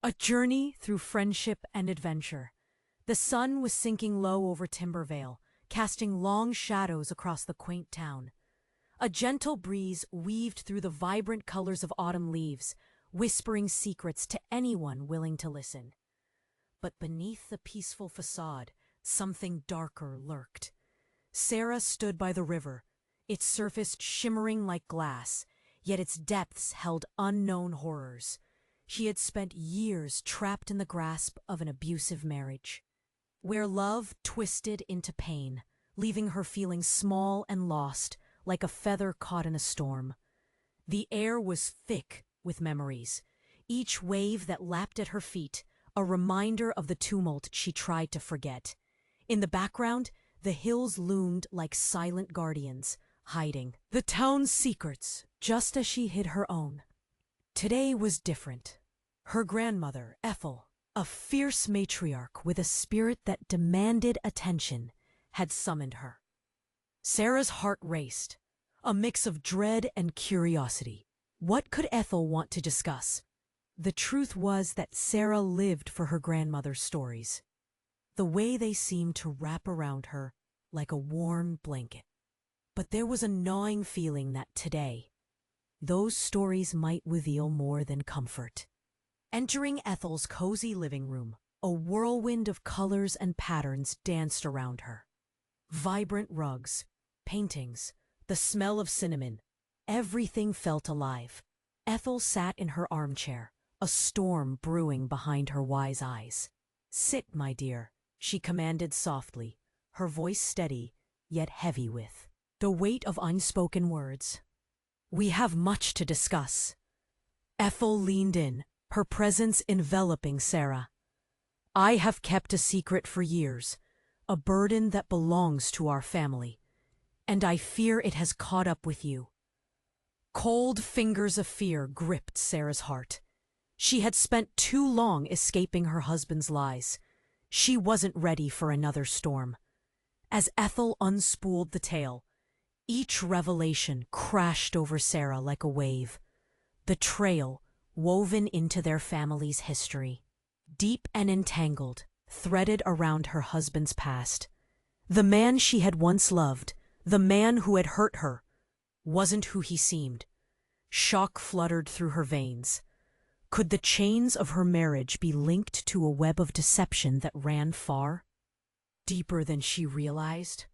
A journey through friendship and adventure. The sun was sinking low over Timbervale, casting long shadows across the quaint town. A gentle breeze weaved through the vibrant colors of autumn leaves, whispering secrets to anyone willing to listen. But beneath the peaceful facade, something darker lurked. Sarah stood by the river, its surface shimmering like glass, yet its depths held unknown horrors. She had spent years trapped in the grasp of an abusive marriage, where love twisted into pain, leaving her feeling small and lost, like a feather caught in a storm. The air was thick with memories, each wave that lapped at her feet a reminder of the tumult she tried to forget. In the background, the hills loomed like silent guardians, hiding the town's secrets, just as she hid her own. Today was different. Her grandmother, Ethel, a fierce matriarch with a spirit that demanded attention, had summoned her. Sarah's heart raced, a mix of dread and curiosity. What could Ethel want to discuss? The truth was that Sarah lived for her grandmother's stories, the way they seemed to wrap around her like a warm blanket. But there was a gnawing feeling that today, those stories might reveal more than comfort. Entering Ethel's cozy living room, a whirlwind of colors and patterns danced around her. Vibrant rugs, paintings, the smell of cinnamon, everything felt alive. Ethel sat in her armchair, a storm brewing behind her wise eyes. "Sit, my dear," she commanded softly, her voice steady, yet heavy with the weight of unspoken words. "We have much to discuss." Ethel leaned in, her presence enveloping Sarah. "I have kept a secret for years, a burden that belongs to our family, and I fear it has caught up with you." Cold fingers of fear gripped Sarah's heart. She had spent too long escaping her husband's lies. She wasn't ready for another storm. As Ethel unspooled the tale, each revelation crashed over Sarah like a wave. The trail woven into their family's history, deep and entangled, threaded around her husband's past. The man she had once loved, the man who had hurt her, wasn't who he seemed. Shock fluttered through her veins. Could the chains of her marriage be linked to a web of deception that ran far? Deeper than she realized?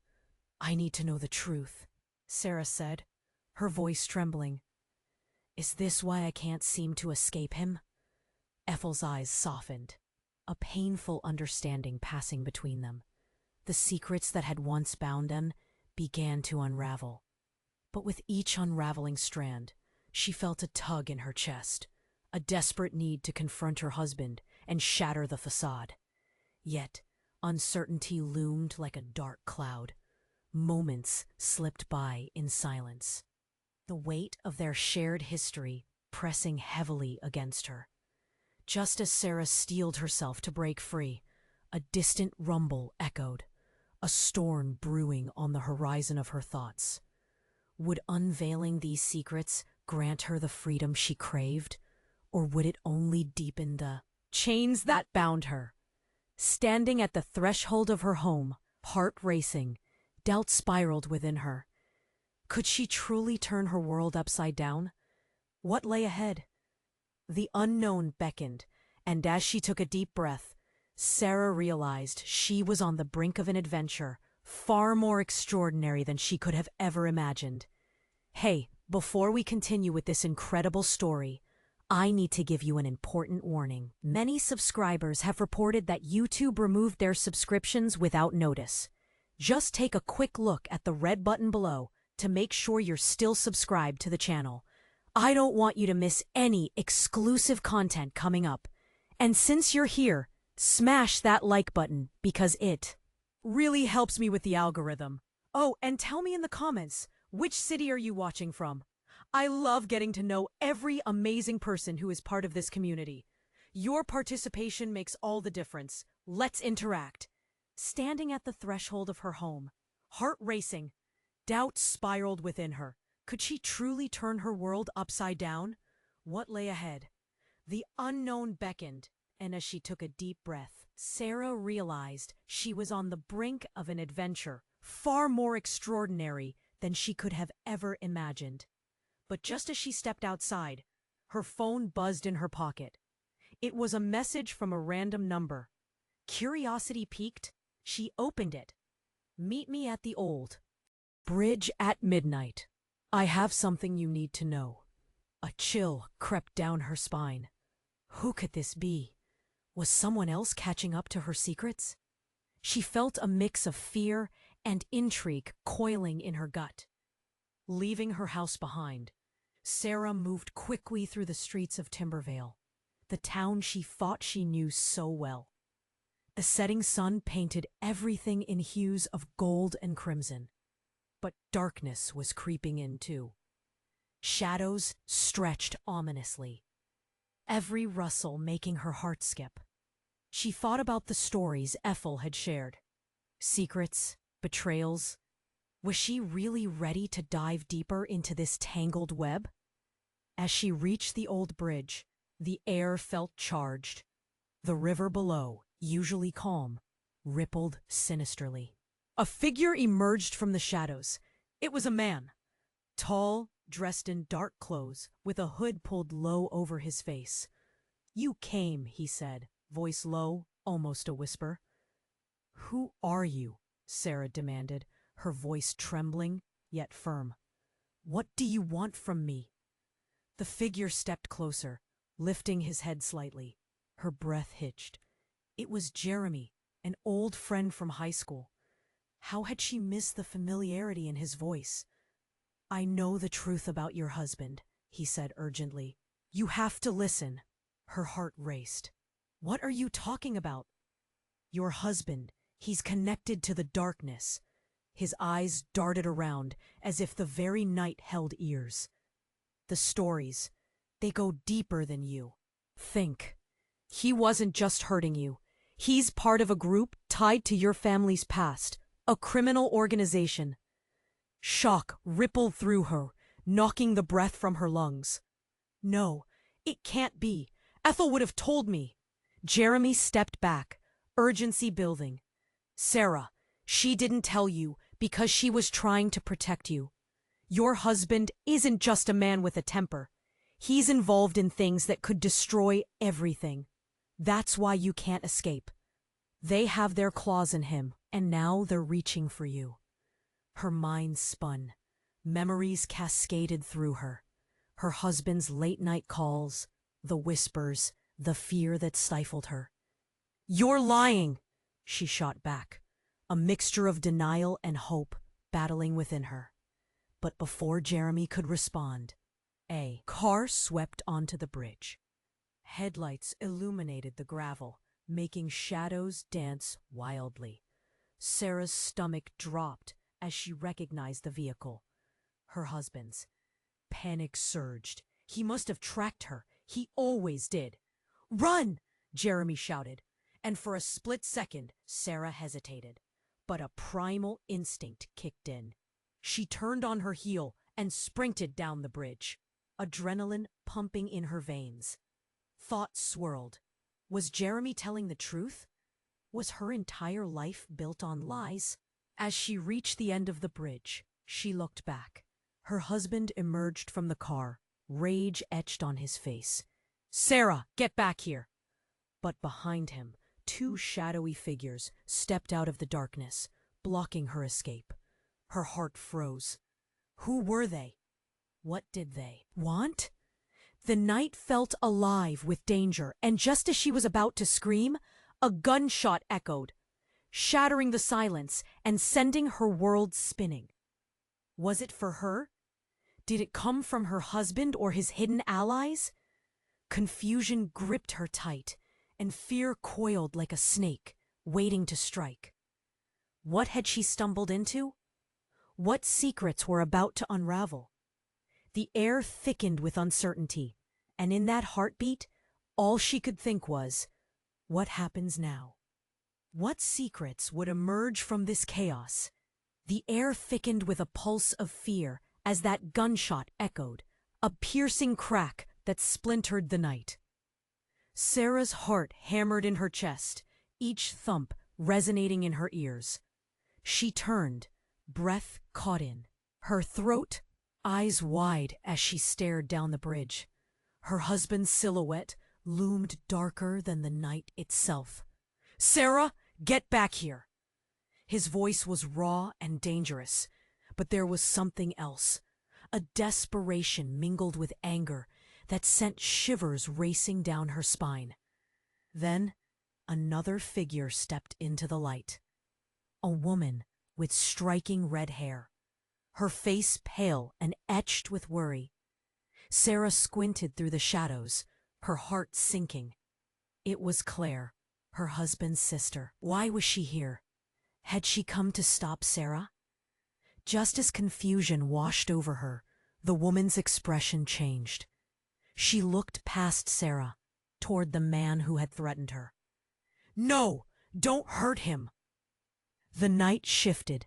"I need to know the truth," Sarah said, her voice trembling. "Is this why I can't seem to escape him?" Ethel's eyes softened, a painful understanding passing between them. The secrets that had once bound them began to unravel. But with each unraveling strand, she felt a tug in her chest, a desperate need to confront her husband and shatter the facade. Yet, uncertainty loomed like a dark cloud. Moments slipped by in silence, the weight of their shared history pressing heavily against her. Just as Sarah steeled herself to break free, a distant rumble echoed, a storm brewing on the horizon of her thoughts. Would unveiling these secrets grant her the freedom she craved, or would it only deepen the chains that bound her? Standing at the threshold of her home, heart racing, doubt spiraled within her. Could she truly turn her world upside down? What lay ahead? The unknown beckoned, and as she took a deep breath, Sarah realized she was on the brink of an adventure far more extraordinary than she could have ever imagined. Hey, before we continue with this incredible story, I need to give you an important warning. Many subscribers have reported that YouTube removed their subscriptions without notice. Just take a quick look at the red button below to make sure you're still subscribed to the channel. I don't want you to miss any exclusive content coming up. And since you're here, smash that like button because it really helps me with the algorithm. Oh, and tell me in the comments, which city are you watching from? I love getting to know every amazing person who is part of this community. Your participation makes all the difference. Let's interact. Standing at the threshold of her home, heart racing, doubt spiraled within her. Could she truly turn her world upside down? What lay ahead? The unknown beckoned, and as she took a deep breath, Sarah realized she was on the brink of an adventure far more extraordinary than she could have ever imagined. But just as she stepped outside, her phone buzzed in her pocket. It was a message from a random number. Curiosity piqued, she opened it. "Meet me at the old bridge at midnight. I have something you need to know." A chill crept down her spine. Who could this be? Was someone else catching up to her secrets? She felt a mix of fear and intrigue coiling in her gut. Leaving her house behind, Sarah moved quickly through the streets of Timbervale, the town she thought she knew so well. The setting sun painted everything in hues of gold and crimson. But darkness was creeping in too. Shadows stretched ominously, every rustle making her heart skip. She thought about the stories Ethel had shared. Secrets, betrayals. Was she really ready to dive deeper into this tangled web? As she reached the old bridge, the air felt charged. The river below, usually calm, rippled sinisterly. A figure emerged from the shadows. It was a man. Tall, dressed in dark clothes, with a hood pulled low over his face. "You came," he said, voice low, almost a whisper. "Who are you?" Sarah demanded, her voice trembling, yet firm. "What do you want from me?" The figure stepped closer, lifting his head slightly. Her breath hitched. It was Jeremy, an old friend from high school. How had she missed the familiarity in his voice? "I know the truth about your husband," he said urgently. "You have to listen." Her heart raced. "What are you talking about?" "Your husband. He's connected to the darkness." His eyes darted around as if the very night held ears. "The stories, they go deeper than you think. He wasn't just hurting you. He's part of a group tied to your family's past, a criminal organization." Shock rippled through her, knocking the breath from her lungs. "No, it can't be. Ethel would have told me." Jeremy stepped back, urgency building. "Sarah, she didn't tell you because she was trying to protect you. Your husband isn't just a man with a temper. He's involved in things that could destroy everything. That's why you can't escape. They have their claws in him, and now they're reaching for you." Her mind spun. Memories cascaded through her. Her husband's late-night calls, the whispers, the fear that stifled her. "You're lying!" she shot back, a mixture of denial and hope battling within her. But before Jeremy could respond, a car swept onto the bridge. Headlights illuminated the gravel, making shadows dance wildly. Sarah's stomach dropped as she recognized the vehicle. Her husband's. Panic surged. He must have tracked her. He always did. "Run!" Jeremy shouted. And for a split second, Sarah hesitated. But a primal instinct kicked in. She turned on her heel and sprinted down the bridge, adrenaline pumping in her veins. Thoughts swirled. Was Jeremy telling the truth? Was her entire life built on lies? As she reached the end of the bridge, she looked back. Her husband emerged from the car, rage etched on his face. "Sarah, get back here!" But behind him, two shadowy figures stepped out of the darkness, blocking her escape. Her heart froze. Who were they? What did they want? The night felt alive with danger, and just as she was about to scream, a gunshot echoed, shattering the silence and sending her world spinning. Was it for her? Did it come from her husband or his hidden allies? Confusion gripped her tight, and fear coiled like a snake, waiting to strike. What had she stumbled into? What secrets were about to unravel? The air thickened with uncertainty, and in that heartbeat, all she could think was, what happens now? What secrets would emerge from this chaos? The air thickened with a pulse of fear as that gunshot echoed, a piercing crack that splintered the night. Sarah's heart hammered in her chest, each thump resonating in her ears. She turned, breath caught in her throat, eyes wide as she stared down the bridge. Her husband's silhouette loomed darker than the night itself. "Sarah, get back here!" His voice was raw and dangerous, but there was something else, a desperation mingled with anger that sent shivers racing down her spine. Then another figure stepped into the light. A woman with striking red hair, her face pale and etched with worry. Sarah squinted through the shadows, her heart sinking. It was Claire, her husband's sister. Why was she here? Had she come to stop Sarah? Just as confusion washed over her, the woman's expression changed. She looked past Sarah, toward the man who had threatened her. "No, don't hurt him!" The night shifted.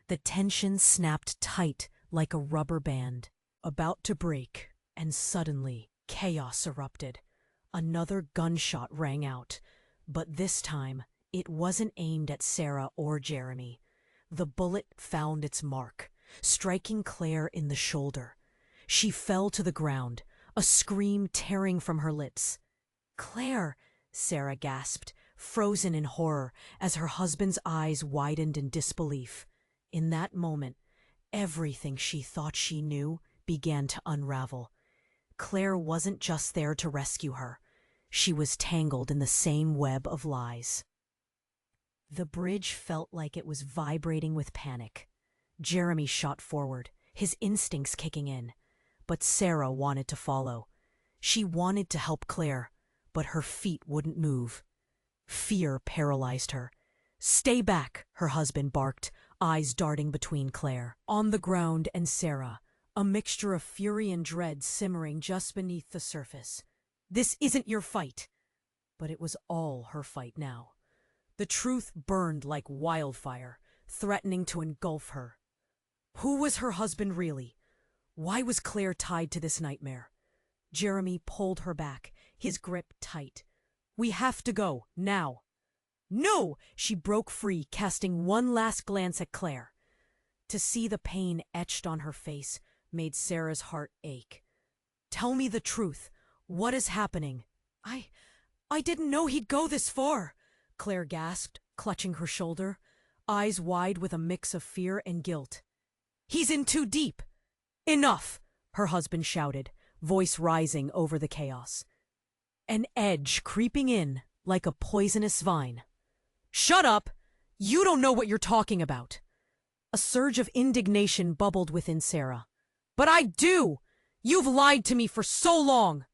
The tension snapped tight like a rubber band, about to break, and suddenly chaos erupted. Another gunshot rang out, but this time it wasn't aimed at Sarah or Jeremy. The bullet found its mark, striking Claire in the shoulder. She fell to the ground, a scream tearing from her lips. "Claire!" Sarah gasped, frozen in horror as her husband's eyes widened in disbelief. In that moment, everything she thought she knew began to unravel. Claire wasn't just there to rescue her. She was tangled in the same web of lies. The bridge felt like it was vibrating with panic. Jeremy shot forward, his instincts kicking in. But Sarah wanted to follow. She wanted to help Claire, but her feet wouldn't move. Fear paralyzed her. "Stay back," her husband barked, eyes darting between Claire, on the ground, and Sarah, a mixture of fury and dread simmering just beneath the surface. "This isn't your fight." But it was all her fight now. The truth burned like wildfire, threatening to engulf her. Who was her husband really? Why was Claire tied to this nightmare? Jeremy pulled her back, his grip tight. "We have to go, now." "No!" She broke free, casting one last glance at Claire. To see the pain etched on her face made Sarah's heart ache. "Tell me the truth. What is happening?" I didn't know he'd go this far," Claire gasped, clutching her shoulder, eyes wide with a mix of fear and guilt. "He's in too deep." "Enough!" her husband shouted, voice rising over the chaos. An edge creeping in like a poisonous vine. "Shut up! You don't know what you're talking about." A surge of indignation bubbled within Sarah. "But I do! You've lied to me for so long!"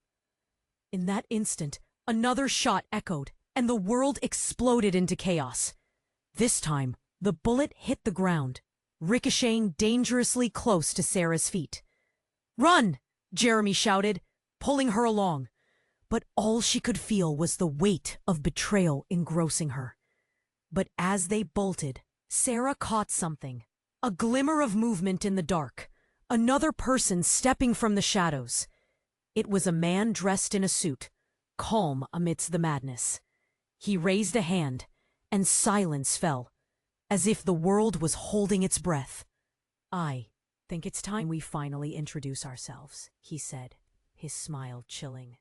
In that instant, another shot echoed, and the world exploded into chaos. This time, the bullet hit the ground, ricocheting dangerously close to Sarah's feet. "Run!" Jeremy shouted, pulling her along. But all she could feel was the weight of betrayal engrossing her. But as they bolted, Sarah caught something. A glimmer of movement in the dark. Another person stepping from the shadows. It was a man dressed in a suit, calm amidst the madness. He raised a hand, and silence fell, as if the world was holding its breath. "I think it's time we finally introduce ourselves," he said, his smile chilling.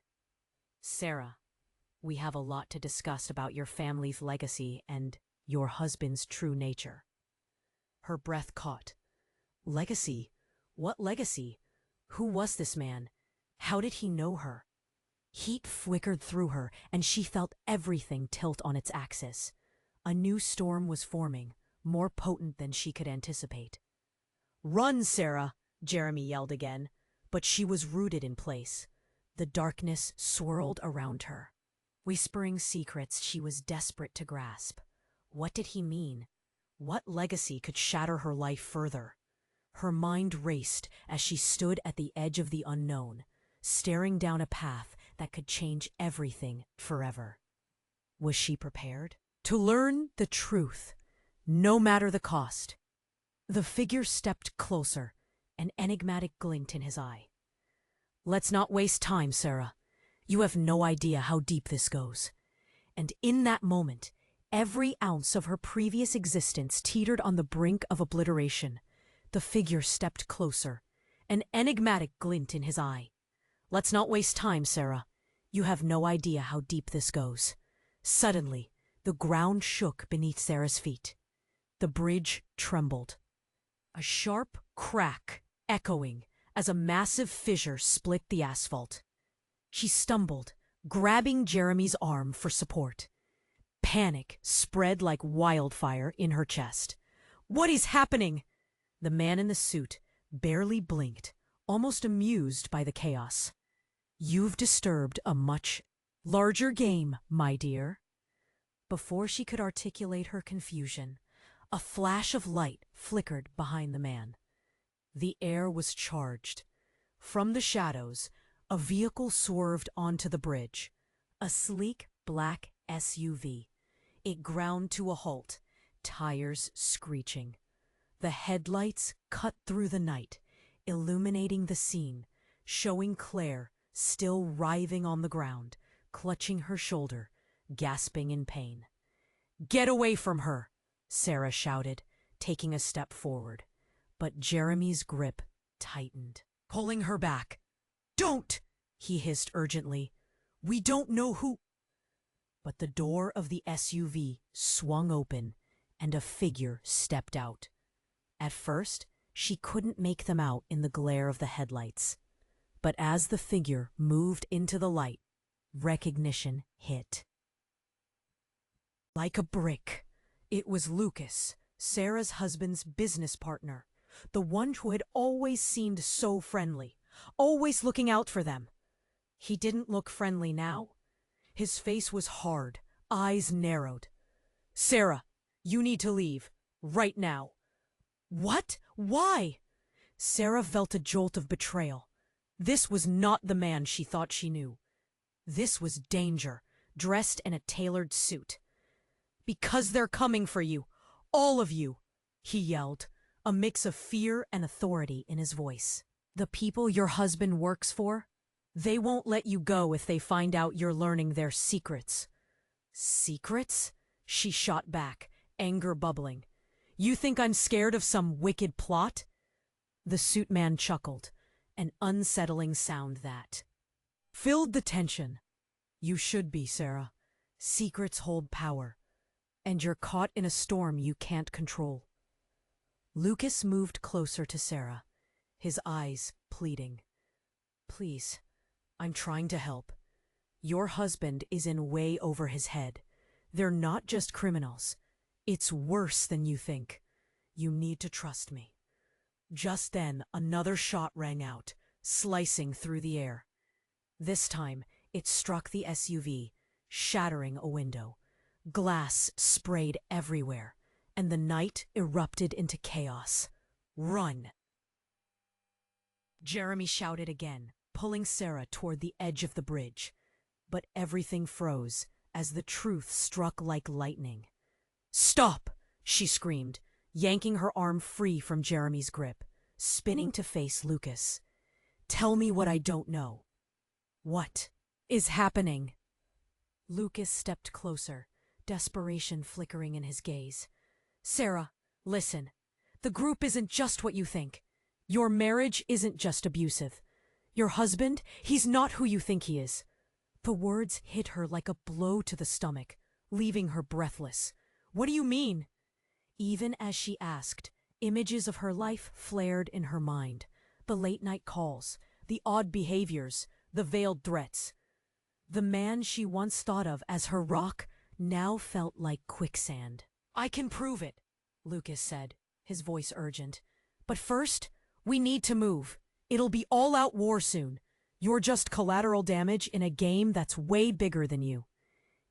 "Sarah, we have a lot to discuss about your family's legacy and your husband's true nature." Her breath caught. Legacy? What legacy? Who was this man? How did he know her? Heat flickered through her, and she felt everything tilt on its axis. A new storm was forming, more potent than she could anticipate. "Run, Sarah!" Jeremy yelled again, but she was rooted in place. The darkness swirled around her, whispering secrets she was desperate to grasp. What did he mean? What legacy could shatter her life further? Her mind raced as she stood at the edge of the unknown, staring down a path that could change everything forever. Was she prepared to learn the truth, no matter the cost? The figure stepped closer, an enigmatic glint in his eye. "Let's not waste time, Sarah. You have no idea how deep this goes. And in that moment, every ounce of her previous existence teetered on the brink of obliteration. The figure stepped closer, an enigmatic glint in his eye. Let's not waste time, Sarah. You have no idea how deep this goes. Suddenly, the ground shook beneath Sarah's feet. The bridge trembled. A sharp crack echoing as a massive fissure split the asphalt. She stumbled, grabbing Jeremy's arm for support. Panic spread like wildfire in her chest. What is happening? The man in the suit barely blinked, almost amused by the chaos. You've disturbed a much larger game, my dear. Before she could articulate her confusion, a flash of light flickered behind the man. The air was charged. From the shadows, a vehicle swerved onto the bridge. A sleek black SUV. It ground to a halt, tires screeching. The headlights cut through the night, illuminating the scene, showing Claire still writhing on the ground, clutching her shoulder, gasping in pain. "Get away from her!" Sarah shouted, taking a step forward. But Jeremy's grip tightened, pulling her back. "Don't!" he hissed urgently. "We don't know who—" But the door of the SUV swung open, and a figure stepped out. At first, she couldn't make them out in the glare of the headlights. But as the figure moved into the light, recognition hit. Like a brick, it was Lucas, Sarah's husband's business partner, the one who had always seemed so friendly, always looking out for them. He didn't look friendly now. His face was hard, eyes narrowed. "Sarah, you need to leave, right now." "What? Why?" Sarah felt a jolt of betrayal. This was not the man she thought she knew. This was danger, dressed in a tailored suit. "Because they're coming for you, all of you," he yelled, a mix of fear and authority in his voice. "The people your husband works for? They won't let you go if they find out you're learning their secrets." "Secrets?" she shot back, anger bubbling. "You think I'm scared of some wicked plot?" The suit man chuckled, an unsettling sound that filled the tension. "You should be, Sarah. Secrets hold power, and you're caught in a storm you can't control." Lucas moved closer to Sarah, his eyes pleading. "Please, I'm trying to help. Your husband is in way over his head. They're not just criminals. It's worse than you think. You need to trust me." Just then, another shot rang out, slicing through the air. This time, it struck the SUV, shattering a window. Glass sprayed everywhere, and the night erupted into chaos. "Run!" Jeremy shouted again, pulling Sarah toward the edge of the bridge. But everything froze as the truth struck like lightning. "Stop!" she screamed, yanking her arm free from Jeremy's grip, spinning to face Lucas. "Tell me what I don't know." "What is happening?" Lucas stepped closer, desperation flickering in his gaze. "Sarah, listen. The group isn't just what you think. Your marriage isn't just abusive. Your husband, he's not who you think he is." The words hit her like a blow to the stomach, leaving her breathless. "What do you mean?" Even as she asked, images of her life flared in her mind. The late-night calls, the odd behaviors, the veiled threats. The man she once thought of as her rock now felt like quicksand. "I can prove it," Lucas said, his voice urgent. "But first, we need to move. It'll be all-out war soon. You're just collateral damage in a game that's way bigger than you."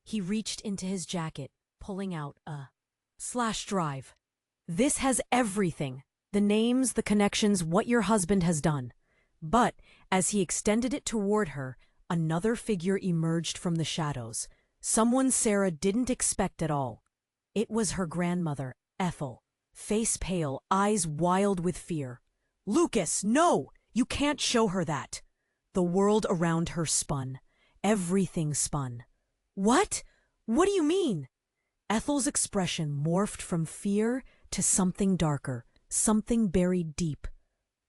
He reached into his jacket, pulling out a flash drive. "This has everything. The names, the connections, what your husband has done." But as he extended it toward her, another figure emerged from the shadows. Someone Sarah didn't expect at all. It was her grandmother, Ethel, face pale, eyes wild with fear. "Lucas, no! You can't show her that!" The world around her spun. Everything spun. What? What do you mean? Ethel's expression morphed from fear to something darker, something buried deep.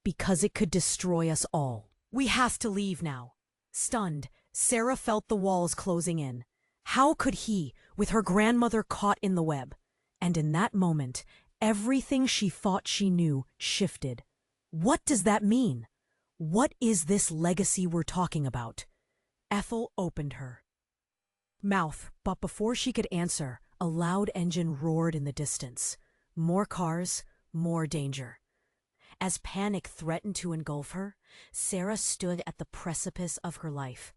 Because it could destroy us all. We have to leave now. Stunned, Sarah felt the walls closing in. How could he, with her grandmother caught in the web? And in that moment, everything she thought she knew shifted. What does that mean? What is this legacy we're talking about? Ethel opened her mouth, but before she could answer, a loud engine roared in the distance. More cars, more danger. As panic threatened to engulf her, Sarah stood at the precipice of her life.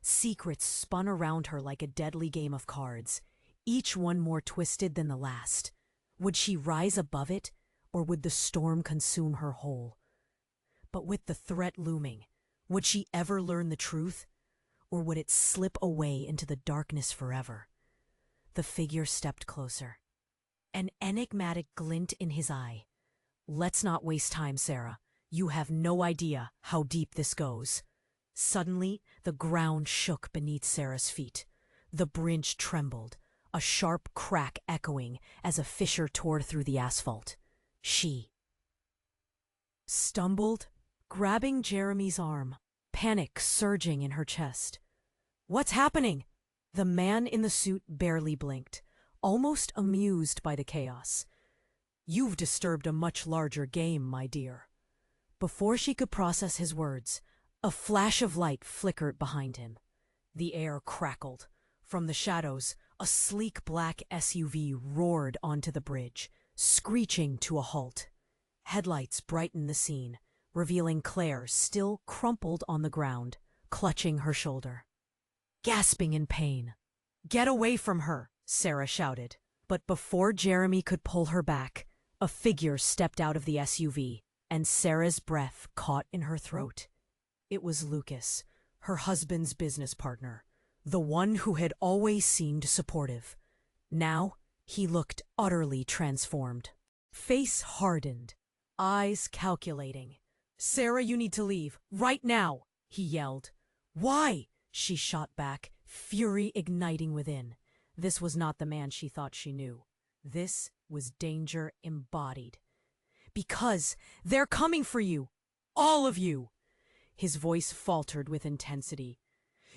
Secrets spun around her like a deadly game of cards, each one more twisted than the last. Would she rise above it, or would the storm consume her whole? But with the threat looming, would she ever learn the truth, or would it slip away into the darkness forever? The figure stepped closer, an enigmatic glint in his eye. Let's not waste time, Sarah. You have no idea how deep this goes. Suddenly, the ground shook beneath Sarah's feet. The bridge trembled, a sharp crack echoing as a fissure tore through the asphalt. She stumbled, grabbing Jeremy's arm, panic surging in her chest. What's happening? The man in the suit barely blinked, almost amused by the chaos. You've disturbed a much larger game, my dear. Before she could process his words, a flash of light flickered behind him. The air crackled. From the shadows, a sleek black SUV roared onto the bridge, screeching to a halt. Headlights brightened the scene, revealing Claire still crumpled on the ground, clutching her shoulder. Gasping in pain. Get away from her, Sarah shouted. But before Jeremy could pull her back, a figure stepped out of the SUV, and Sarah's breath caught in her throat. It was Lucas, her husband's business partner, the one who had always seemed supportive. Now, he looked utterly transformed. Face hardened, eyes calculating. Sarah, you need to leave, right now, he yelled. Why? She shot back, fury igniting within. This was not the man she thought she knew. This was danger embodied. Because they're coming for you. All of you. His voice faltered with intensity.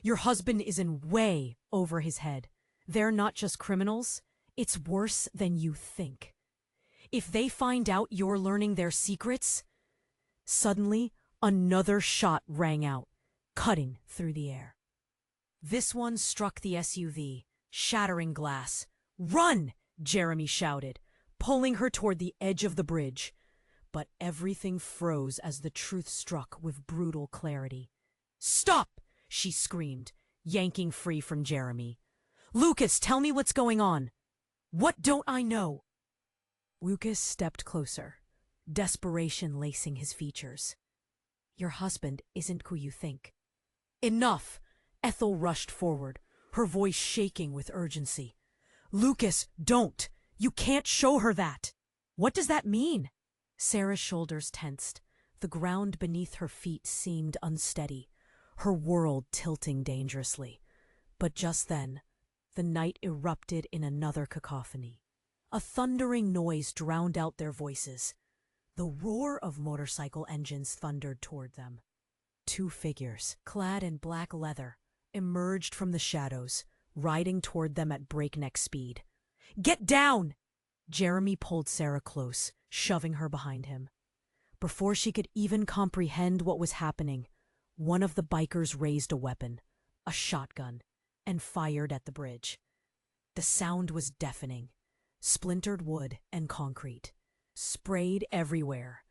Your husband is in way over his head. They're not just criminals. It's worse than you think. If they find out you're learning their secrets... Suddenly, another shot rang out, cutting through the air. This one struck the SUV, shattering glass. Run! Jeremy shouted, pulling her toward the edge of the bridge. But everything froze as the truth struck with brutal clarity. Stop! She screamed, yanking free from Jeremy. Lucas, tell me what's going on. What don't I know? Lucas stepped closer, desperation lacing his features. Your husband isn't who you think. Enough! Ethel rushed forward, her voice shaking with urgency. Lucas, don't! You can't show her that! What does that mean? Sarah's shoulders tensed. The ground beneath her feet seemed unsteady, her world tilting dangerously. But just then, the night erupted in another cacophony. A thundering noise drowned out their voices. The roar of motorcycle engines thundered toward them. Two figures, clad in black leather, emerged from the shadows, riding toward them at breakneck speed. Get down! Jeremy pulled Sarah close, shoving her behind him. Before she could even comprehend what was happening, one of the bikers raised a weapon, a shotgun, and fired at the bridge. The sound was deafening. Splintered wood and concrete, sprayed everywhere,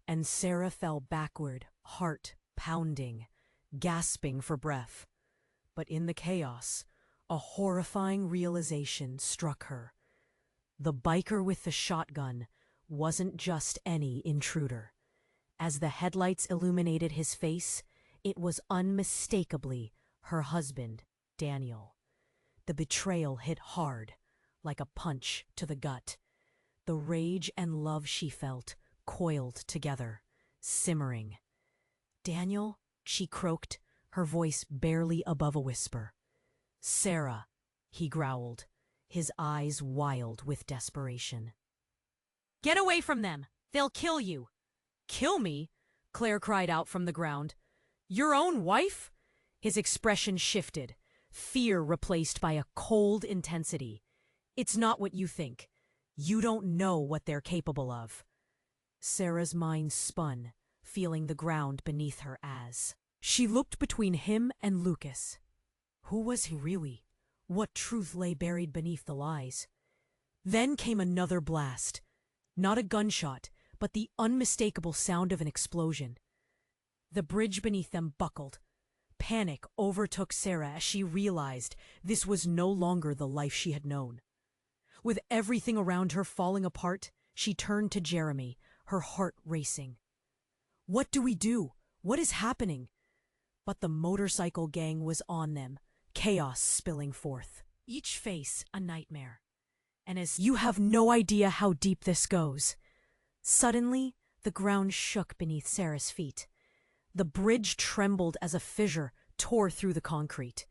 and Sarah fell backward, heart pounding, gasping for breath. But in the chaos, a horrifying realization struck her. The biker with the shotgun wasn't just any intruder. As the headlights illuminated his face, it was unmistakably her husband, Daniel. The betrayal hit hard, like a punch to the gut. The rage and love she felt coiled together, simmering. Daniel, she croaked, her voice barely above a whisper. "Sarah," he growled, his eyes wild with desperation. "Get away from them! They'll kill you!" "Kill me?" Claire cried out from the ground. "Your own wife?" His expression shifted, fear replaced by a cold intensity. "It's not what you think. You don't know what they're capable of." Sarah's mind spun, feeling the ground beneath her as she looked between him and Lucas. Who was he really? What truth lay buried beneath the lies? Then came another blast. Not a gunshot, but the unmistakable sound of an explosion. The bridge beneath them buckled. Panic overtook Sarah as she realized this was no longer the life she had known. With everything around her falling apart, she turned to Jeremy, her heart racing. "What do we do? What is happening?" But the motorcycle gang was on them, chaos spilling forth, each face a nightmare. And as "You have no idea how deep this goes." Suddenly, the ground shook beneath Sarah's feet. The bridge trembled as a fissure tore through the concrete.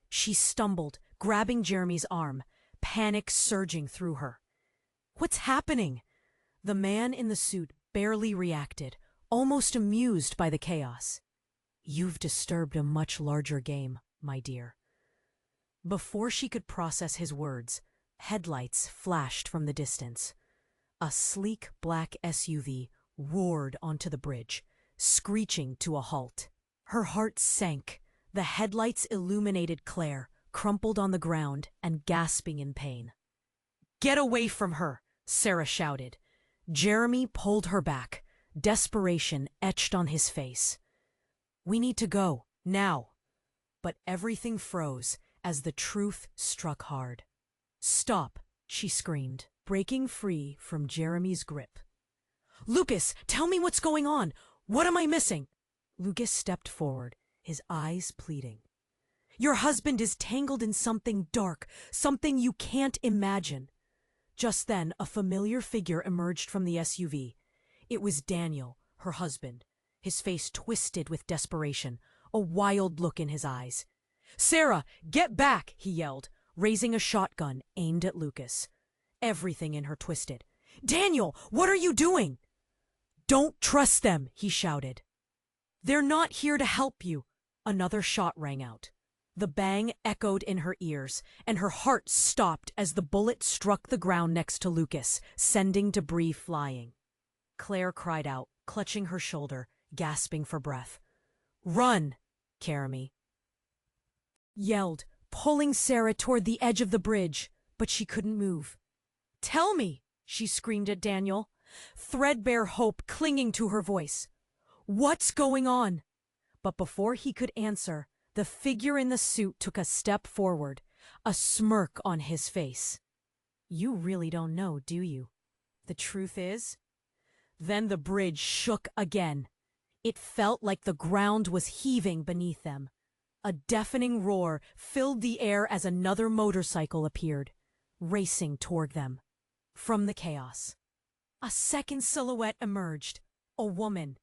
She stumbled, grabbing Jeremy's arm, panic surging through her. "What's happening?" The man in the suit barely reacted, almost amused by the chaos. "You've disturbed a much larger game, my dear." Before she could process his words, headlights flashed from the distance. A sleek black SUV roared onto the bridge, screeching to a halt. Her heart sank. The headlights illuminated Claire, crumpled on the ground and gasping in pain. "Get away from her!" Sarah shouted. Jeremy pulled her back, desperation etched on his face. "We need to go, now." But everything froze as the truth struck hard. "Stop!" she screamed, breaking free from Jeremy's grip. "Lucas, tell me what's going on! What am I missing?" Lucas stepped forward, his eyes pleading. "Your husband is tangled in something dark, something you can't imagine." Just then, a familiar figure emerged from the SUV. It was Daniel, her husband, his face twisted with desperation, a wild look in his eyes. "Sarah, get back!" he yelled, raising a shotgun aimed at Lucas. Everything in her twisted. "Daniel, what are you doing?" "Don't trust them!" he shouted. "They're not here to help you." Another shot rang out. The bang echoed in her ears, and her heart stopped as the bullet struck the ground next to Lucas, sending debris flying. Claire cried out, clutching her shoulder, gasping for breath. "Run!" Jeremy yelled, pulling Sarah toward the edge of the bridge, but she couldn't move. "Tell me!" she screamed at Daniel, threadbare hope clinging to her voice. "What's going on?" But before he could answer, the figure in the suit took a step forward, a smirk on his face. "You really don't know, do you? The truth is?" Then the bridge shook again. It felt like the ground was heaving beneath them. A deafening roar filled the air as another motorcycle appeared, racing toward them. From the chaos, a second silhouette emerged, a woman.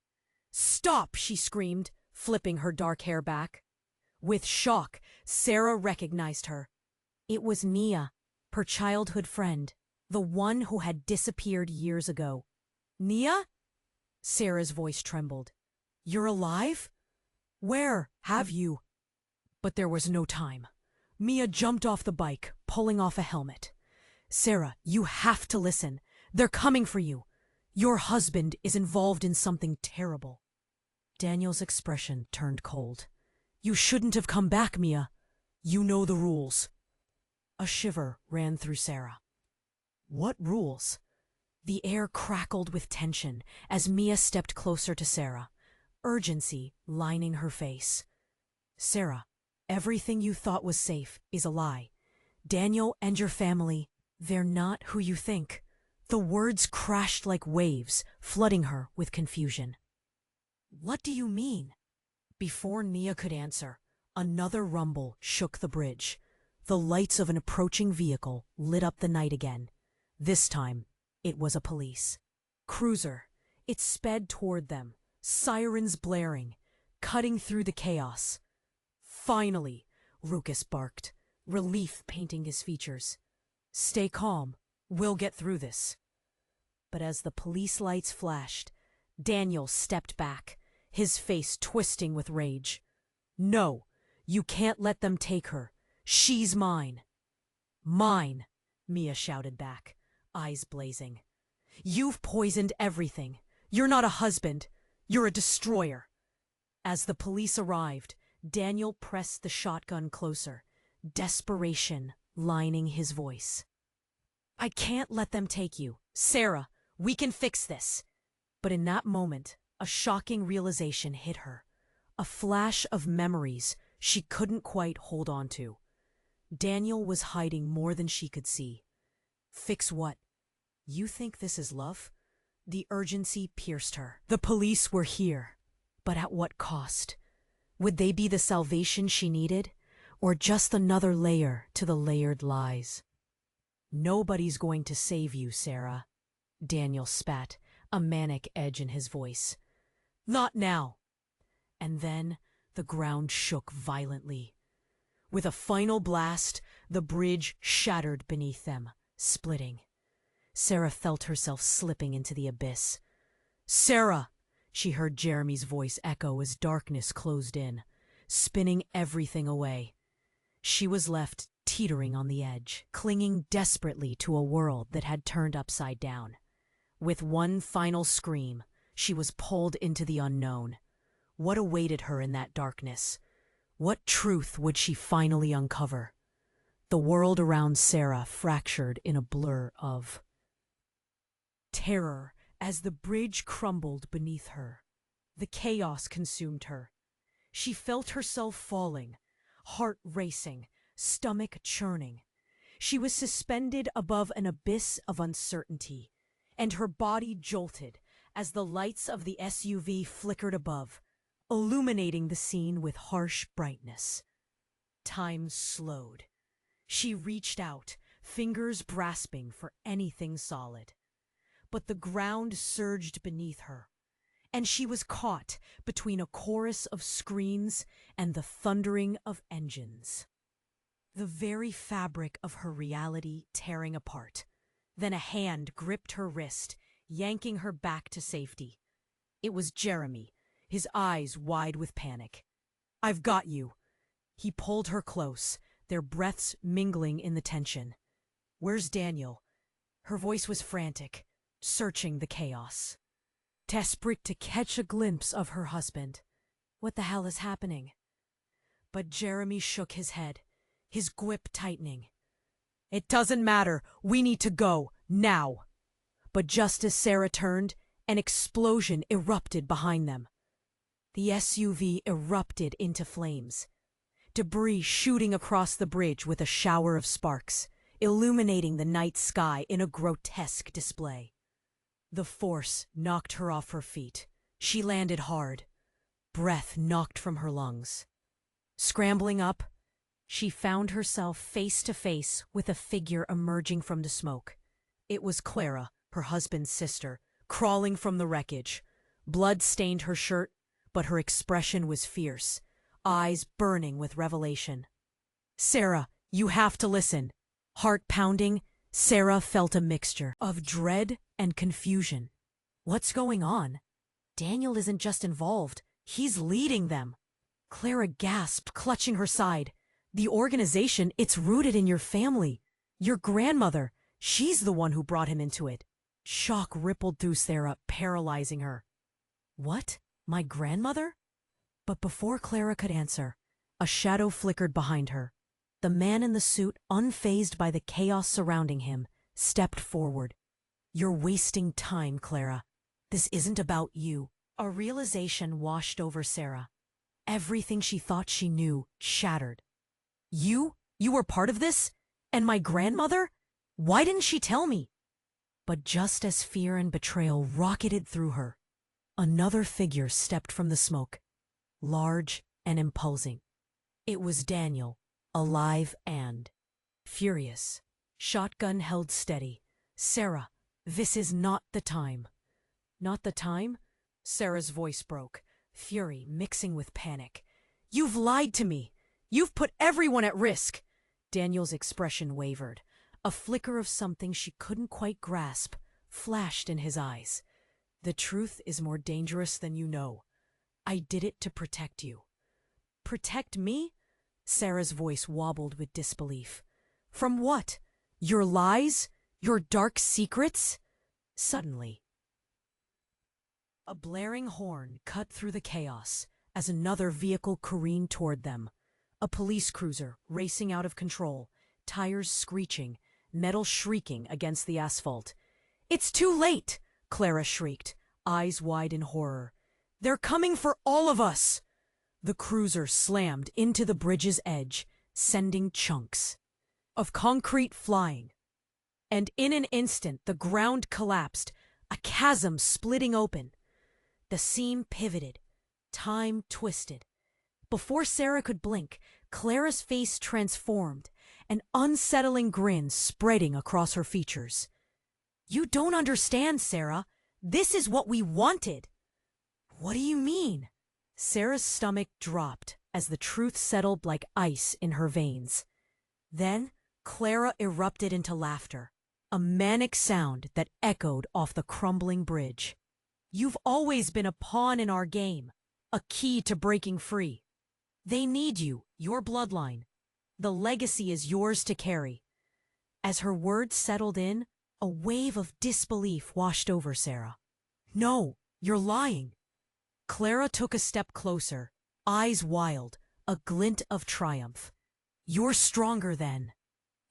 "Stop!" she screamed, flipping her dark hair back. With shock, Sarah recognized her. It was Nia, her childhood friend, the one who had disappeared years ago. "Nia?" Sarah's voice trembled. "You're alive? Where have you?" But there was no time. Mia jumped off the bike, pulling off a helmet. "Sarah, you have to listen. They're coming for you. Your husband is involved in something terrible." Daniel's expression turned cold. "You shouldn't have come back, Mia. You know the rules." A shiver ran through Sarah. What rules? The air crackled with tension as Mia stepped closer to Sarah, urgency lining her face. "Sarah, everything you thought was safe is a lie. Daniel and your family, they're not who you think." The words crashed like waves, flooding her with confusion. "What do you mean?" Before Nia could answer, another rumble shook the bridge. The lights of an approaching vehicle lit up the night again. This time, it was a police cruiser. It sped toward them, sirens blaring, cutting through the chaos. Finally, Ruckus barked, relief painting his features. Stay calm. We'll get through this. But as the police lights flashed, Daniel stepped back, his face twisting with rage. No, you can't let them take her. She's mine. Mine, Mia shouted back, eyes blazing. You've poisoned everything. You're not a husband. You're a destroyer. As the police arrived, Daniel pressed the shotgun closer, desperation lining his voice. I can't let them take you. Sarah, we can fix this. But in that moment, a shocking realization hit her. A flash of memories she couldn't quite hold on to. Daniel was hiding more than she could see. Fix what? You think this is love? The urgency pierced her. The police were here, but at what cost? Would they be the salvation she needed, or just another layer to the layered lies? Nobody's going to save you, Sarah, Daniel spat, a manic edge in his voice. Not now. And then the ground shook violently. With a final blast, the bridge shattered beneath them, splitting. Sarah felt herself slipping into the abyss. Sarah! She heard Jeremy's voice echo as darkness closed in, spinning everything away. She was left teetering on the edge, clinging desperately to a world that had turned upside down. With one final scream, she was pulled into the unknown. What awaited her in that darkness? What truth would she finally uncover? The world around Sarah fractured in a blur of terror as the bridge crumbled beneath her. The chaos consumed her. She felt herself falling, heart racing, stomach churning. She was suspended above an abyss of uncertainty, and her body jolted as the lights of the SUV flickered above, illuminating the scene with harsh brightness. Time slowed. She reached out, fingers grasping for anything solid. But the ground surged beneath her, and she was caught between a chorus of screams and the thundering of engines. The very fabric of her reality tearing apart. Then a hand gripped her wrist, yanking her back to safety. It was Jeremy, his eyes wide with panic. I've got you. He pulled her close, their breaths mingling in the tension. Where's Daniel? Her voice was frantic, searching the chaos. Desperate to catch a glimpse of her husband. What the hell is happening? But Jeremy shook his head, his grip tightening. It doesn't matter. We need to go, now. But just as Sarah turned, an explosion erupted behind them. The SUV erupted into flames, debris shooting across the bridge with a shower of sparks, illuminating the night sky in a grotesque display. The force knocked her off her feet. She landed hard, breath knocked from her lungs. Scrambling up, she found herself face to face with a figure emerging from the smoke. It was Clara, her husband's sister, crawling from the wreckage. Blood stained her shirt, but her expression was fierce, eyes burning with revelation. Sarah, you have to listen. Heart pounding, Sarah felt a mixture of dread and confusion. What's going on? Daniel isn't just involved, he's leading them. Clara gasped, clutching her side. The organization, it's rooted in your family. Your grandmother, she's the one who brought him into it. Shock rippled through Sarah, paralyzing her. What? My grandmother? But before Clara could answer, a shadow flickered behind her. The man in the suit, unfazed by the chaos surrounding him, stepped forward. You're wasting time, Clara. This isn't about you. A realization washed over Sarah. Everything she thought she knew shattered. You were part of this? And my grandmother? Why didn't she tell me? But just as fear and betrayal rocketed through her, another figure stepped from the smoke, large and imposing. It was Daniel, alive and furious. Shotgun held steady. Sarah, this is not the time. Not the time? Sarah's voice broke, fury mixing with panic. You've lied to me. You've put everyone at risk. Daniel's expression wavered. A flicker of something she couldn't quite grasp flashed in his eyes. The truth is more dangerous than you know. I did it to protect you. Protect me? Sarah's voice wobbled with disbelief. From what? Your lies? Your dark secrets? Suddenly, a blaring horn cut through the chaos as another vehicle careened toward them. A police cruiser racing out of control, tires screeching, metal shrieking against the asphalt. It's too late, Clara shrieked, eyes wide in horror. They're coming for all of us! The cruiser slammed into the bridge's edge, sending chunks of concrete flying. And in an instant, the ground collapsed, a chasm splitting open. The seam pivoted, time twisted. Before Sarah could blink, Clara's face transformed, an unsettling grin spreading across her features. You don't understand, Sarah. This is what we wanted. What do you mean? Sarah's stomach dropped as the truth settled like ice in her veins. Then Clara erupted into laughter, a manic sound that echoed off the crumbling bridge. You've always been a pawn in our game, a key to breaking free. They need you, your bloodline. The legacy is yours to carry. As her words settled in, a wave of disbelief washed over Sarah. No, you're lying. Clara took a step closer, eyes wild, a glint of triumph. You're stronger then.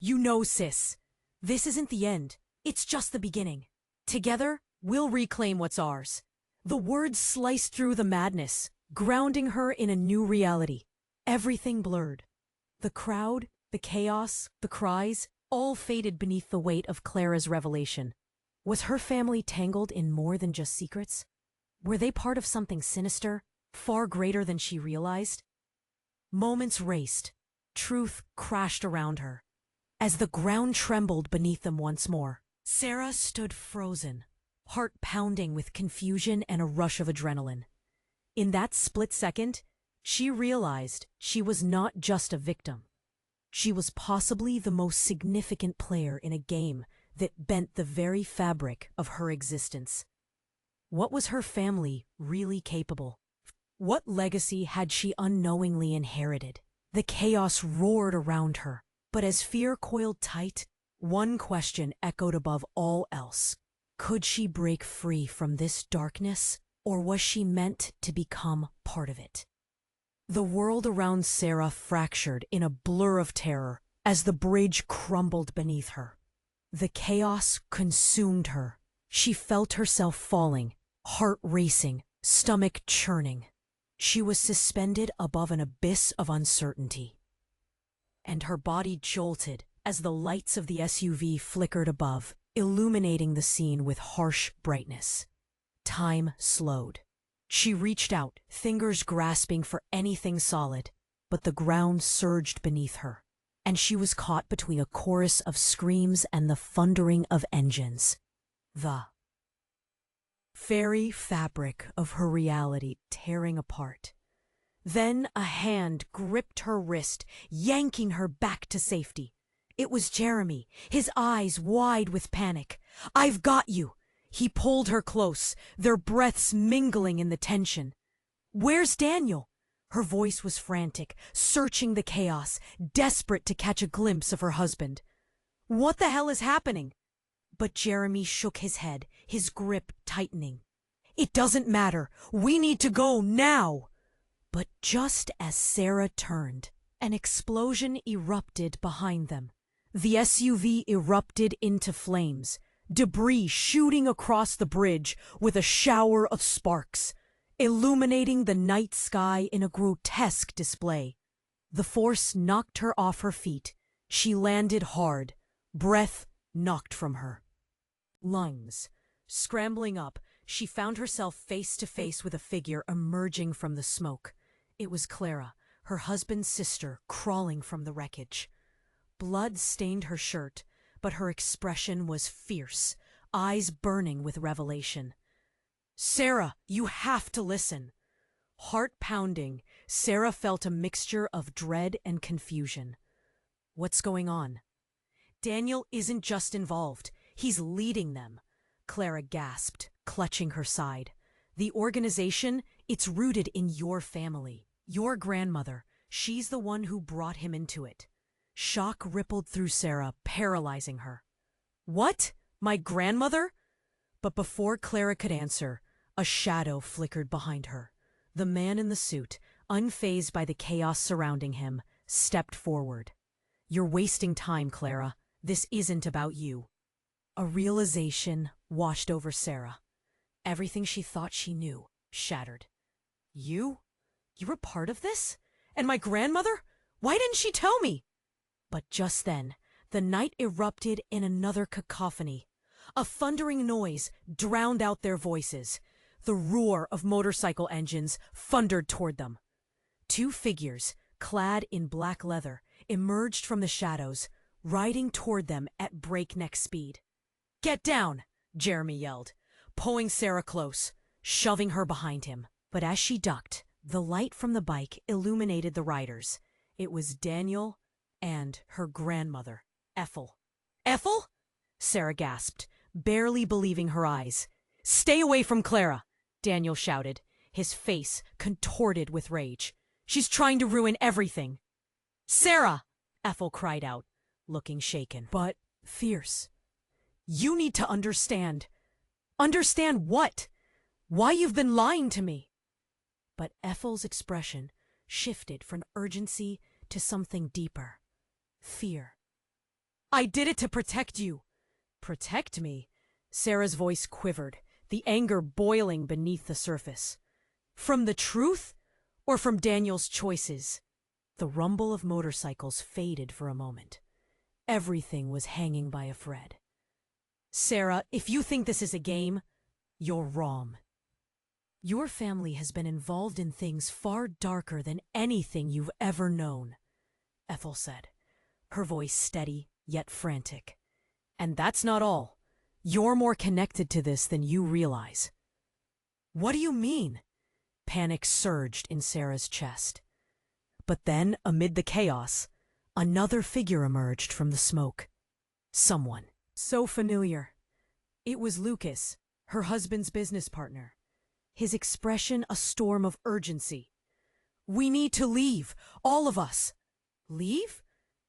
You know, sis. This isn't the end. It's just the beginning. Together, we'll reclaim what's ours. The words sliced through the madness, grounding her in a new reality. Everything blurred. The crowd, the chaos, the cries, all faded beneath the weight of Clara's revelation. Was her family tangled in more than just secrets? Were they part of something sinister, far greater than she realized? Moments raced. Truth crashed around her. As the ground trembled beneath them once more, Sarah stood frozen, heart pounding with confusion and a rush of adrenaline. In that split second, she realized she was not just a victim. She was possibly the most significant player in a game that bent the very fabric of her existence. What was her family really capable? What legacy had she unknowingly inherited? The chaos roared around her, but as fear coiled tight, one question echoed above all else. Could she break free from this darkness, or was she meant to become part of it? The world around Sarah fractured in a blur of terror as the bridge crumbled beneath her. The chaos consumed her. She felt herself falling, heart racing, stomach churning. She was suspended above an abyss of uncertainty. And her body jolted as the lights of the SUV flickered above, illuminating the scene with harsh brightness. Time slowed. She reached out, fingers grasping for anything solid, but the ground surged beneath her, and she was caught between a chorus of screams and the thundering of engines. The very fabric of her reality tearing apart. Then a hand gripped her wrist, yanking her back to safety. It was Jeremy, his eyes wide with panic. "I've got you!" He pulled her close, their breaths mingling in the tension. "Where's Daniel?" Her voice was frantic, searching the chaos, desperate to catch a glimpse of her husband. "What the hell is happening?" But Jeremy shook his head, his grip tightening. "It doesn't matter. We need to go now." But just as Sarah turned, an explosion erupted behind them. The SUV erupted into flames, debris shooting across the bridge with a shower of sparks, illuminating the night sky in a grotesque display. The force knocked her off her feet. She landed hard, breath knocked from her. Lungs. Scrambling up, she found herself face to face with a figure emerging from the smoke. It was Clara, her husband's sister, crawling from the wreckage. Blood stained her shirt, but her expression was fierce, eyes burning with revelation. "Sarah, you have to listen." Heart pounding, Sarah felt a mixture of dread and confusion. What's going on? Daniel isn't just involved, he's leading them. Clara gasped, clutching her side. The organization, it's rooted in your family. Your grandmother, she's the one who brought him into it. Shock rippled through Sarah, paralyzing her. What? My grandmother? But before Clara could answer, a shadow flickered behind her. The man in the suit, unfazed by the chaos surrounding him, stepped forward. You're wasting time, Clara. This isn't about you. A realization washed over Sarah. Everything she thought she knew shattered. You? You were part of this? And my grandmother? Why didn't she tell me? But just then, the night erupted in another cacophony. A thundering noise drowned out their voices. The roar of motorcycle engines thundered toward them. Two figures, clad in black leather, emerged from the shadows, riding toward them at breakneck speed. Get down, Jeremy yelled, pulling Sarah close, shoving her behind him. But as she ducked, the light from the bike illuminated the riders. It was Daniel and her grandmother, Ethel. Ethel? Sarah gasped, barely believing her eyes. Stay away from Clara, Daniel shouted, his face contorted with rage. She's trying to ruin everything. Sarah, Ethel cried out, looking shaken, but fierce. You need to understand. Understand what? Why you've been lying to me. But Ethel's expression shifted from urgency to something deeper. Fear. I did it to protect you. Protect me? Sarah's voice quivered, the anger boiling beneath the surface. From the truth or from Daniel's choices? The rumble of motorcycles faded for a moment. Everything was hanging by a thread. Sarah, if you think this is a game, you're wrong. Your family has been involved in things far darker than anything you've ever known, Ethel said, her voice steady yet frantic. And that's not all. You're more connected to this than you realize. What do you mean? Panic surged in Sarah's chest. But then, amid the chaos, another figure emerged from the smoke. Someone so familiar. It was Lucas, her husband's business partner. His expression a storm of urgency. We need to leave, all of us. Leave?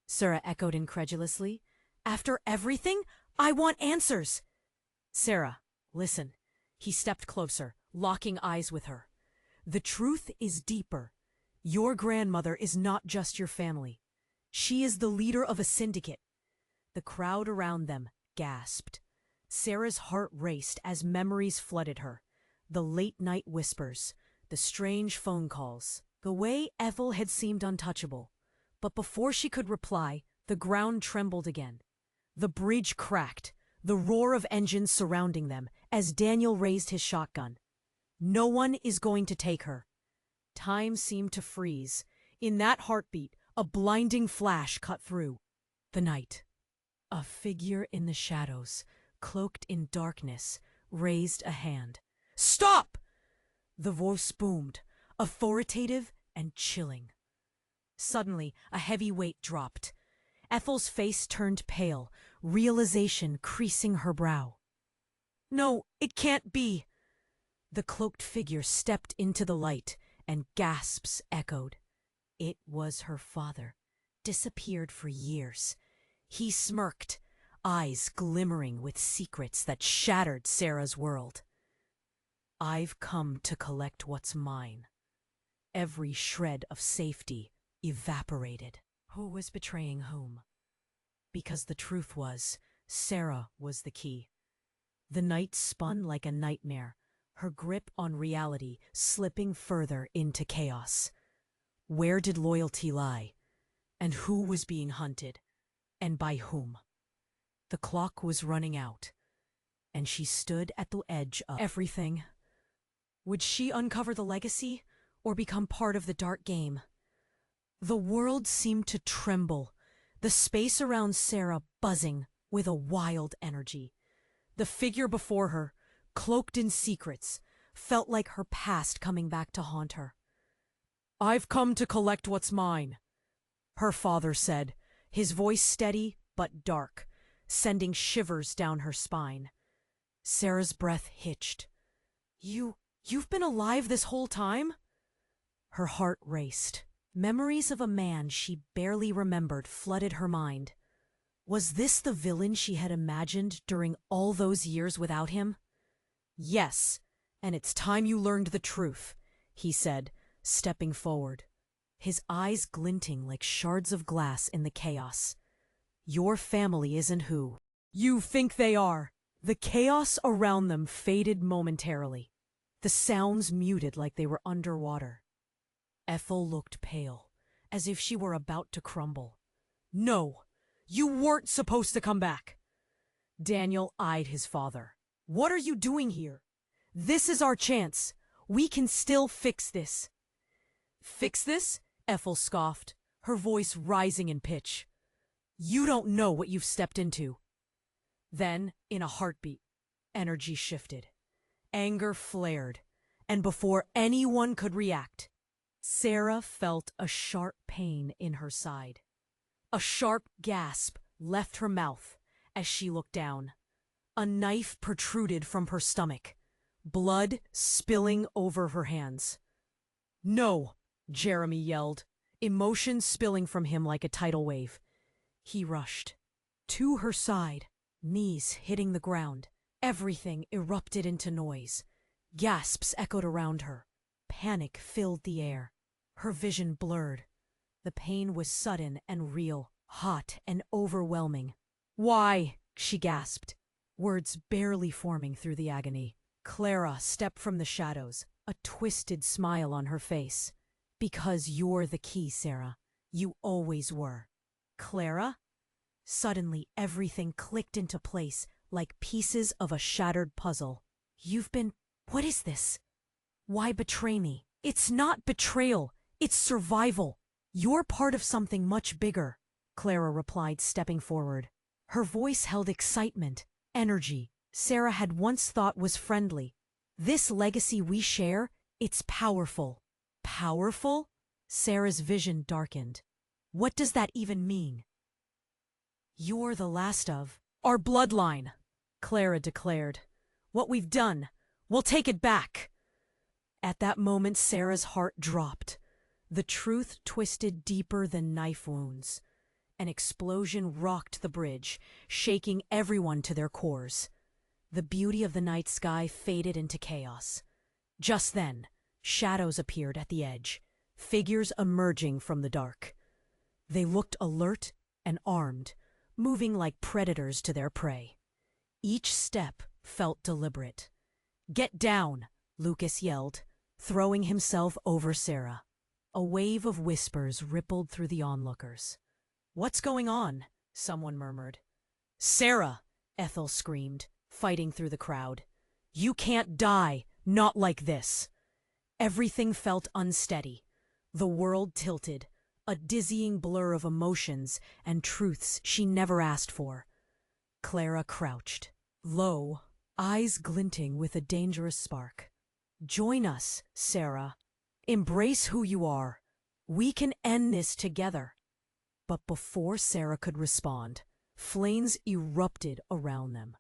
Sarah echoed incredulously. After everything, I want answers. Sarah, listen. He stepped closer, locking eyes with her. The truth is deeper. Your grandmother is not just your family. She is the leader of a syndicate. The crowd around them gasped. Sarah's heart raced as memories flooded her. The late-night whispers, the strange phone calls, the way Ethel had seemed untouchable. But before she could reply, the ground trembled again. The bridge cracked, the roar of engines surrounding them as Daniel raised his shotgun. No one is going to take her. Time seemed to freeze. In that heartbeat, a blinding flash cut through the night. A figure in the shadows, cloaked in darkness, raised a hand. Stop! The voice boomed, authoritative and chilling. Suddenly, a heavy weight dropped. Ethel's face turned pale, realization creasing her brow. No, it can't be. The cloaked figure stepped into the light, and gasps echoed. It was her father, disappeared for years. He smirked, eyes glimmering with secrets that shattered Sarah's world. I've come to collect what's mine. Every shred of safety evaporated. Who was betraying whom? Because the truth was, Sarah was the key. The night spun like a nightmare, her grip on reality slipping further into chaos. Where did loyalty lie? And who was being hunted? And by whom? The clock was running out, and she stood at the edge of everything. Would she uncover the legacy, or become part of the dark game? The world seemed to tremble, the space around Sarah buzzing with a wild energy. The figure before her, cloaked in secrets, felt like her past coming back to haunt her. I've come to collect what's mine, her father said, his voice steady but dark, sending shivers down her spine. Sarah's breath hitched. You've been alive this whole time? Her heart raced. Memories of a man she barely remembered flooded her mind. Was this the villain she had imagined during all those years without him? Yes, and it's time you learned the truth, he said, stepping forward, his eyes glinting like shards of glass in the chaos. Your family isn't who you think they are. The chaos around them faded momentarily. The sounds muted like they were underwater. Ethel looked pale, as if she were about to crumble. No, you weren't supposed to come back. Daniel eyed his father. What are you doing here? This is our chance. We can still fix this. Fix this? Ethel scoffed, her voice rising in pitch. You don't know what you've stepped into. Then, in a heartbeat, energy shifted. Anger flared, and before anyone could react, Sarah felt a sharp pain in her side. A sharp gasp left her mouth as she looked down. A knife protruded from her stomach, blood spilling over her hands. No, Jeremy yelled, emotion spilling from him like a tidal wave. He rushed to her side, knees hitting the ground. Everything erupted into noise. Gasps echoed around her. Panic filled the air. Her vision blurred. The pain was sudden and real, hot and overwhelming. Why? She gasped, words barely forming through the agony. Clara stepped from the shadows, a twisted smile on her face. Because you're the key, Sarah. You always were. Clara? Suddenly everything clicked into place like pieces of a shattered puzzle. You've been... What is this? Why betray me? It's not betrayal. It's survival. You're part of something much bigger, Clara replied, stepping forward. Her voice held excitement, energy Sarah had once thought was friendly. This legacy we share, it's powerful. Powerful? Sarah's vision darkened. What does that even mean? You're the last of our bloodline, Clara declared. What we've done, we'll take it back. At that moment, Sarah's heart dropped. The truth twisted deeper than knife wounds. An explosion rocked the bridge, shaking everyone to their cores. The beauty of the night sky faded into chaos. Just then, shadows appeared at the edge, figures emerging from the dark. They looked alert and armed, moving like predators to their prey. Each step felt deliberate. Get down, Lucas yelled, throwing himself over Sarah. A wave of whispers rippled through the onlookers. What's going on? Someone murmured. Sarah, Ethel screamed, fighting through the crowd. You can't die, not like this. Everything felt unsteady. The world tilted, a dizzying blur of emotions and truths she never asked for. Clara crouched, low, eyes glinting with a dangerous spark. Join us, Sarah. Embrace who you are. We can end this together. But before Sarah could respond, flames erupted around them.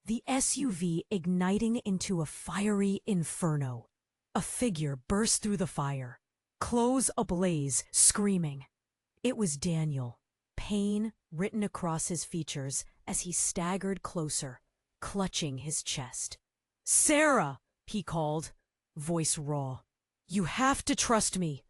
The SUV igniting into a fiery inferno. A figure burst through the fire, clothes ablaze, screaming. It was Daniel, pain written across his features as he staggered closer, clutching his chest. Sarah, he called, voice raw. You have to trust me.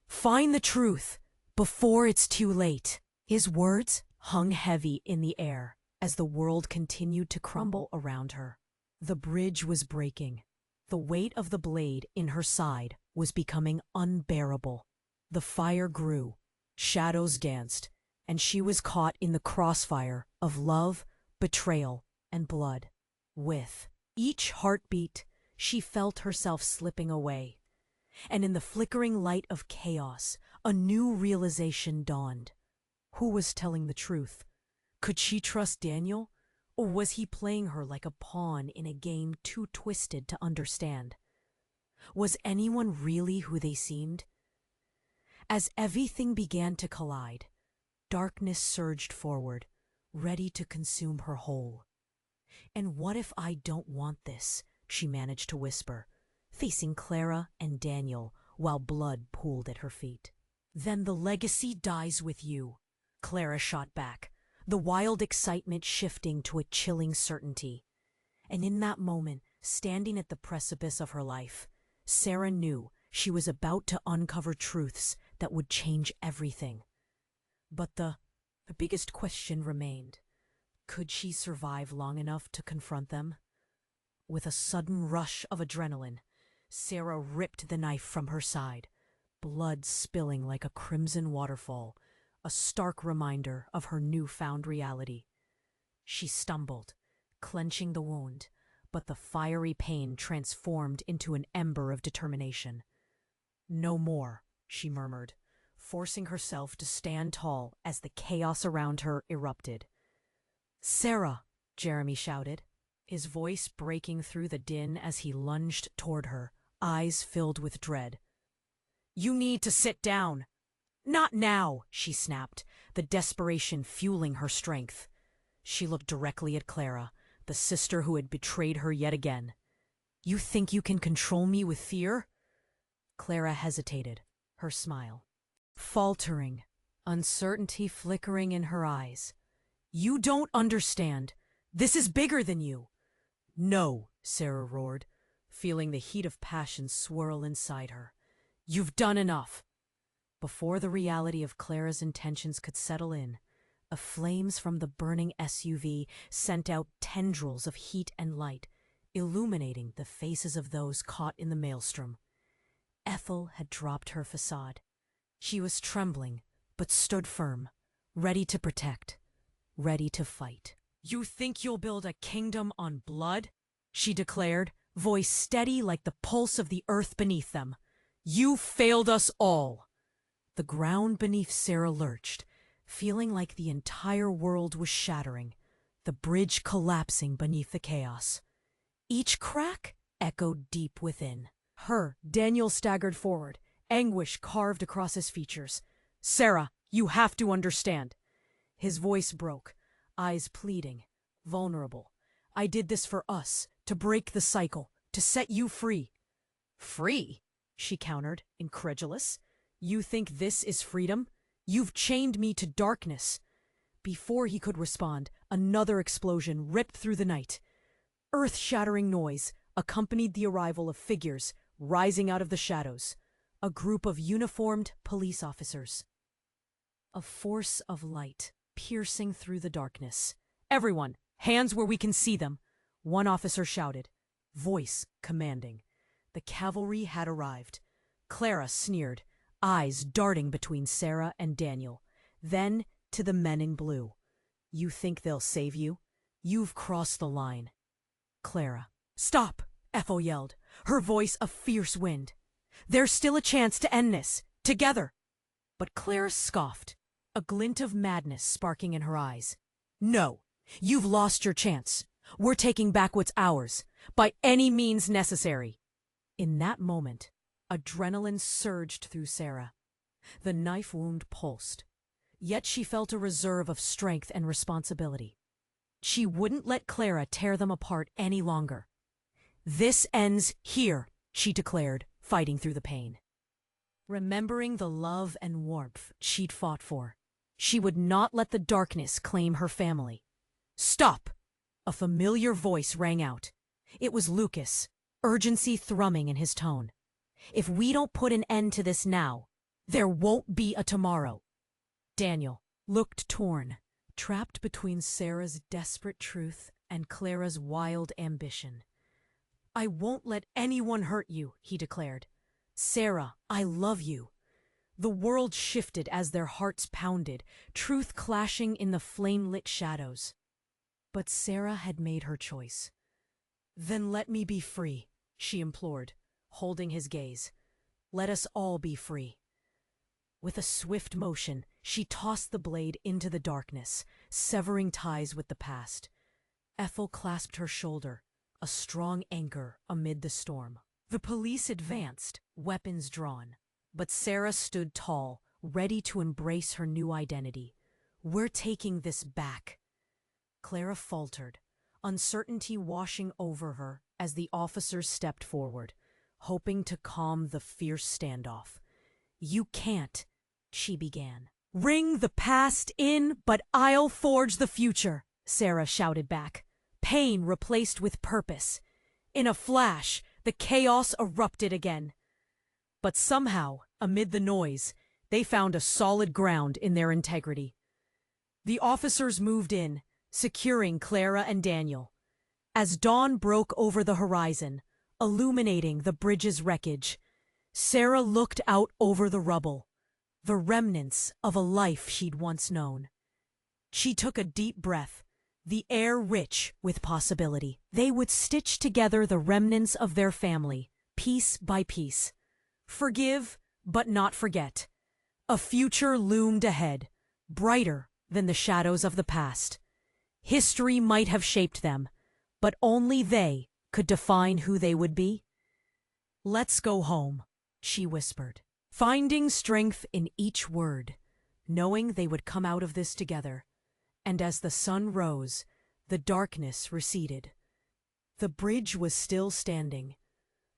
Find the truth before it's too late. His words hung heavy in the air as the world continued to crumble around her. The bridge was breaking. The weight of the blade in her side was becoming unbearable. The fire grew, shadows danced, and she was caught in the crossfire of love, betrayal, and blood. With each heartbeat, she felt herself slipping away. And in the flickering light of chaos, a new realization dawned. Who was telling the truth? Could she trust Daniel? Or was he playing her like a pawn in a game too twisted to understand? Was anyone really who they seemed? As everything began to collide, darkness surged forward, ready to consume her whole. "And what if I don't want this?" she managed to whisper, facing Clara and Daniel while blood pooled at her feet. "Then the legacy dies with you," Clara shot back, the wild excitement shifting to a chilling certainty. And in that moment, standing at the precipice of her life, Sarah knew she was about to uncover truths that would change everything. But the biggest question remained. Could she survive long enough to confront them? With a sudden rush of adrenaline, Sarah ripped the knife from her side, blood spilling like a crimson waterfall, a stark reminder of her newfound reality. She stumbled, clenching the wound, but the fiery pain transformed into an ember of determination. "No more," she murmured, forcing herself to stand tall as the chaos around her erupted. "Sarah!" Jeremy shouted, his voice breaking through the din as he lunged toward her, eyes filled with dread. "You need to sit down." "Not now," she snapped, the desperation fueling her strength. She looked directly at Clara, the sister who had betrayed her yet again. "You think you can control me with fear?" Clara hesitated, her smile faltering, uncertainty flickering in her eyes. "You don't understand. This is bigger than you." "No," Sarah roared, feeling the heat of passion swirl inside her. "You've done enough." Before the reality of Clara's intentions could settle in, flames from the burning SUV sent out tendrils of heat and light, illuminating the faces of those caught in the maelstrom. Ethel had dropped her facade. She was trembling, but stood firm, ready to protect, ready to fight. "You think you'll build a kingdom on blood?" she declared, voice steady like the pulse of the earth beneath them. "You failed us all." The ground beneath Sarah lurched, feeling like the entire world was shattering, the bridge collapsing beneath the chaos. Each crack echoed deep within. Daniel staggered forward, anguish carved across his features. "Sarah, you have to understand." His voice broke, eyes pleading, vulnerable. "I did this for us, to break the cycle, to set you free." "Free?" she countered, incredulous. "You think this is freedom? You've chained me to darkness." Before he could respond, another explosion ripped through the night. Earth-shattering noise accompanied the arrival of figures rising out of the shadows, a group of uniformed police officers. A force of light piercing through the darkness. "Everyone, hands where we can see them," one officer shouted, voice commanding. The cavalry had arrived. Clara sneered, eyes darting between Sarah and Daniel. Then to the men in blue. "You think they'll save you? You've crossed the line." Clara. "Stop!" Ethel yelled, her voice a fierce wind. "There's still a chance to end this, together." But Clara scoffed, a glint of madness sparking in her eyes. "No, you've lost your chance. We're taking back what's ours, by any means necessary." In that moment, adrenaline surged through Sarah. The knife wound pulsed. Yet she felt a reserve of strength and responsibility. She wouldn't let Clara tear them apart any longer. "This ends here," she declared, fighting through the pain. Remembering the love and warmth she'd fought for, she would not let the darkness claim her family. "Stop!" A familiar voice rang out. It was Lucas, urgency thrumming in his tone. "If we don't put an end to this now, there won't be a tomorrow." Daniel looked torn, trapped between Sarah's desperate truth and Clara's wild ambition. "I won't let anyone hurt you," he declared. "Sarah, I love you." The world shifted as their hearts pounded, truth clashing in the flame-lit shadows. But Sarah had made her choice. "Then let me be free," she implored, holding his gaze. "Let us all be free." With a swift motion, she tossed the blade into the darkness, severing ties with the past. Ethel clasped her shoulder, a strong anchor amid the storm. The police advanced, weapons drawn. But Sarah stood tall, ready to embrace her new identity. "We're taking this back." Clara faltered, uncertainty washing over her as the officers stepped forward, hoping to calm the fierce standoff. "You can't," she began. "Ring the past in, but I'll forge the future," Sarah shouted back. Pain replaced with purpose. In a flash, the chaos erupted again. But somehow, amid the noise, they found a solid ground in their integrity. The officers moved in, securing Clara and Daniel. As dawn broke over the horizon, illuminating the bridge's wreckage, Sarah looked out over the rubble, the remnants of a life she'd once known. She took a deep breath, the air rich with possibility. They would stitch together the remnants of their family, piece by piece. Forgive, but not forget. A future loomed ahead, brighter than the shadows of the past. History might have shaped them, but only they could define who they would be. "Let's go home," she whispered, finding strength in each word, knowing they would come out of this together. And as the sun rose, the darkness receded. The bridge was still standing.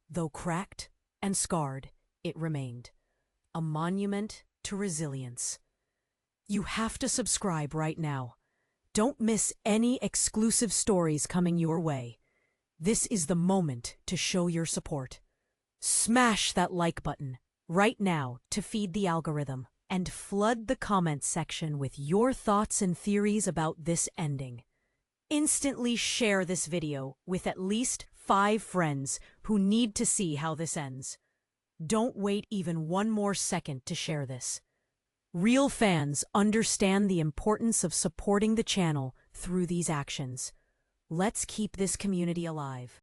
Though cracked and scarred, it remained, a monument to resilience. You have to subscribe right now. Don't miss any exclusive stories coming your way. This is the moment to show your support. Smash that like button right now to feed the algorithm, and flood the comments section with your thoughts and theories about this ending. Instantly share this video with at least 5 friends who need to see how this ends. Don't wait even one more second to share this. Real fans understand the importance of supporting the channel through these actions. Let's keep this community alive.